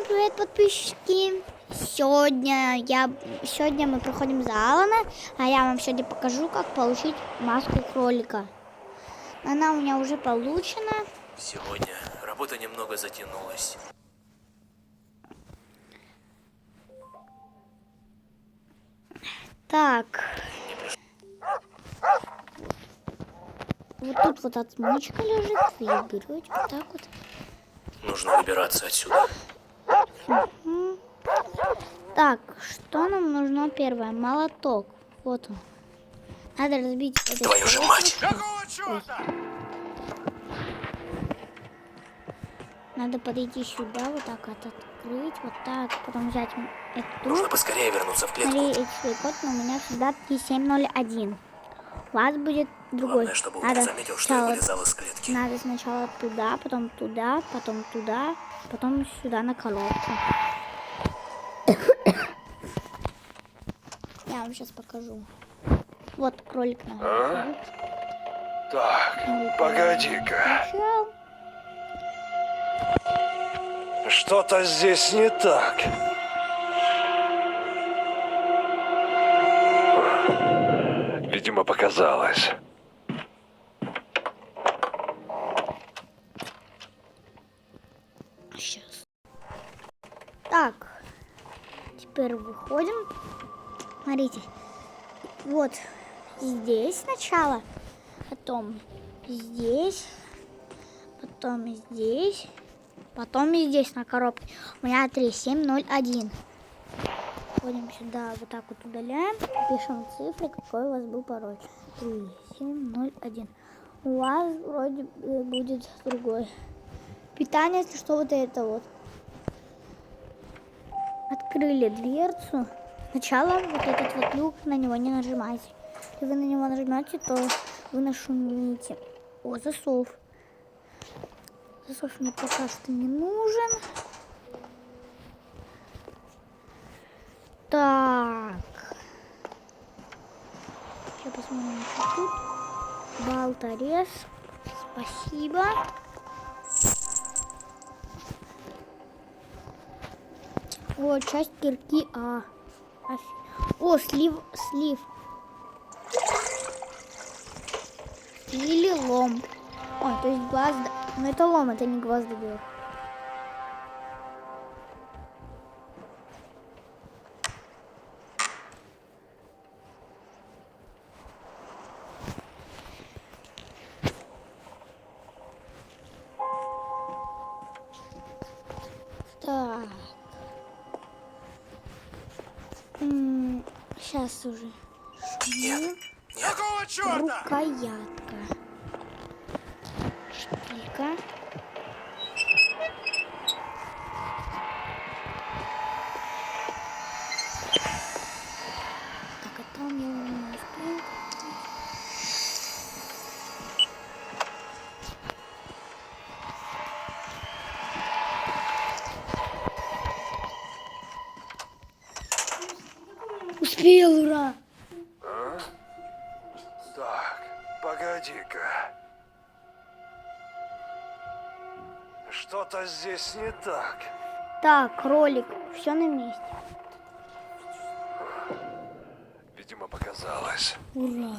Всем привет, подписчики! Сегодня мы проходим за Алана, а я вам сегодня покажу, как получить маску кролика. Она у меня уже получена. Сегодня работа немного затянулась. Так. Вот тут вот отмычка лежит, вы ее берете вот так вот. Нужно выбираться отсюда. Так, что нам нужно первое? Молоток. Вот он. Надо разбить этот. Твою же мать! Какого черта? Надо подойти сюда, вот так вот открыть, вот так, потом взять эту. Нужно поскорее вернуться в клетку. Смотри, свой код, но у меня всегда 3701. У вас будет другой. Главное, чтобы он не заметил, что я вылезал из клетки. Надо сначала туда, потом туда, потом сюда на коробку. Я вам сейчас покажу. Вот кролик на. Так, погоди-ка. Что-то здесь не так. Видимо, показалось. Сейчас. Так. Теперь выходим. Смотрите. Вот здесь сначала. Потом здесь. Потом здесь. Потом и здесь на коробке. У меня 3701. Входим сюда, вот так вот удаляем. Пишем цифры, какой у вас был пароль. 3701. У вас вроде будет другой. Питание, если что, вот это вот. Открыли дверцу. Сначала вот этот вот люк, на него не нажимайте. Если вы на него нажмете, то вы нашумите. О, засов. Засов мне пока что не нужен. Так. Сейчас посмотрим, что тут. Болторез. Спасибо. Вот, часть кирки А. О, слив. Или лом. Ой, то есть гвозда. Но это лом, это не гвоздодер. Так. Сейчас уже. Нет. Какого черта? Рукоятка. Шпилька. Так, а там я уже не успею. Успел, ура! Так, погоди-ка. Что-то здесь не так. Так, кролик, все на месте. Видимо, показалось. Ура!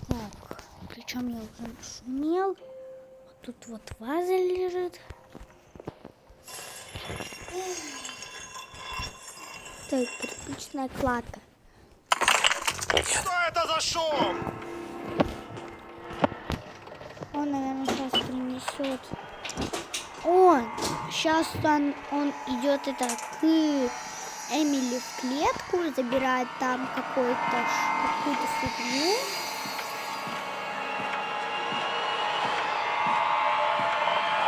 Так, причем я уже шумел. Вот тут вот ваза лежит. Так, кирпичная кладка. Что это за шум? Он, наверное, сейчас принесет. Он сейчас он идет это к Эмили в клетку, забирает там какую-то фигню.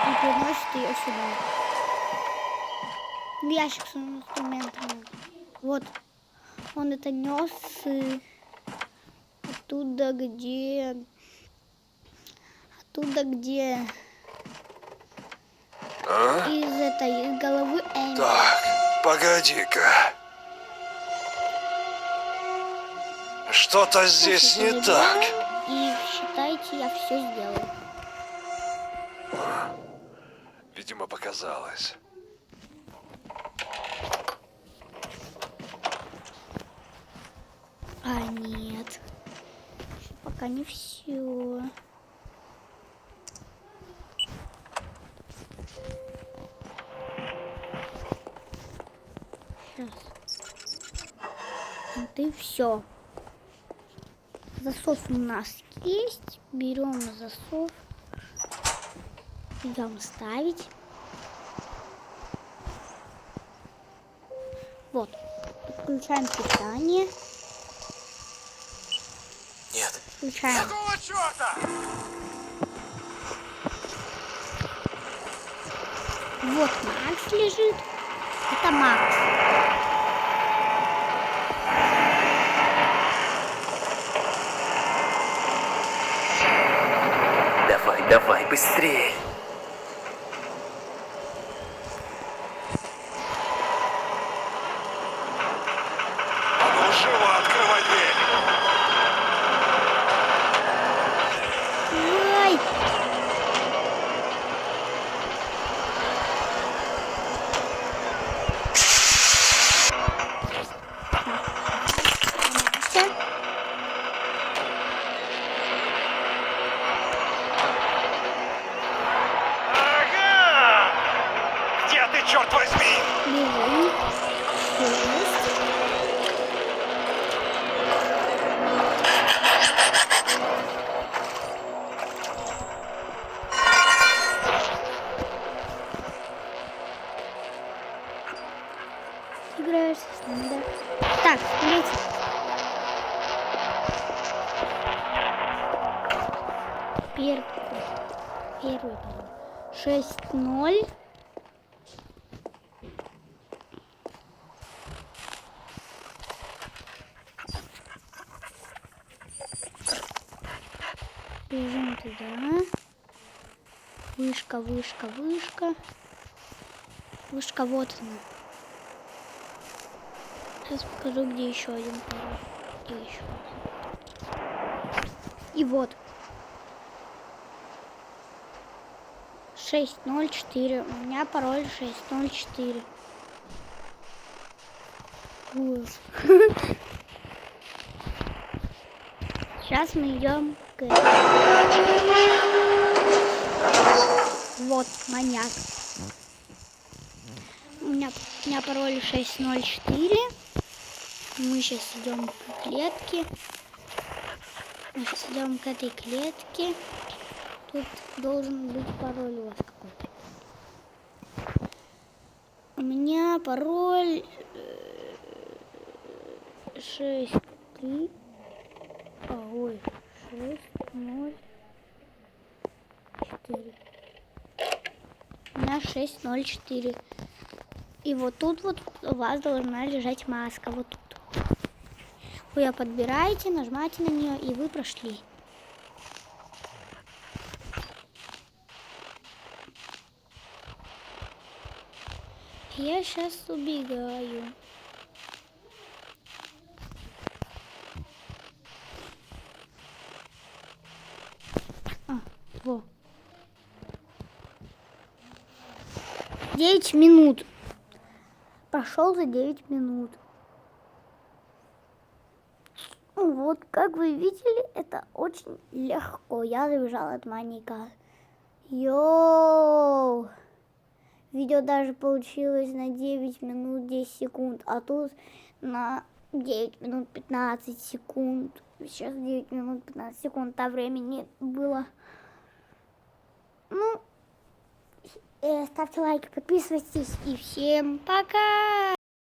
И приносит ее сюда. В ящик с инструментами. Вот. Он это нес оттуда, где из головы Эми. Так, погоди-ка. Что-то здесь не Слушайте, так. И считайте, я все сделаю. Видимо, показалось. А нет. Пока не все. Сейчас. Вот и все. Засов у нас есть. Берем засов. Идем ставить. Вот. Включаем питание. Нет. Включаем. Какого черта? Вот Макс лежит. Это Макс. Давай, давай, быстрее. А ну, живо, открывай дверь. Ай! Всё. Ага! Где ты, черт возьми? Бежим. Есть. Играешься с нами, да? Так, смотрите. Первый пароль. 6-0. Бежим туда. Вышка, вышка, вышка. Вышка, вот она. Сейчас покажу, где еще один пароль. И еще один. И вот. 604. У меня пароль 604. Ужас. Сейчас мы идем к... Вот, маньяк. У меня пароль 604. Мы сейчас идем к клетке. Мы сейчас идем к этой клетке. Тут должен быть пароль у вас какой-то. У меня пароль 6-3. Ой, 6-0-4. У меня 604. И вот тут вот у вас должна лежать маска. Вот тут. Вы ее подбираете, нажимаете на нее, и вы прошли. Я сейчас убегаю. Во. 9 минут. Пошел за 9 минут. Вот, как вы видели, это очень легко. Я забежала от маньяка. Йоу! Видео даже получилось на 9 минут 10 секунд, а тут на 9 минут 15 секунд. Сейчас 9 минут 15 секунд, а времени было. Ну, ставьте лайки, подписывайтесь и всем пока!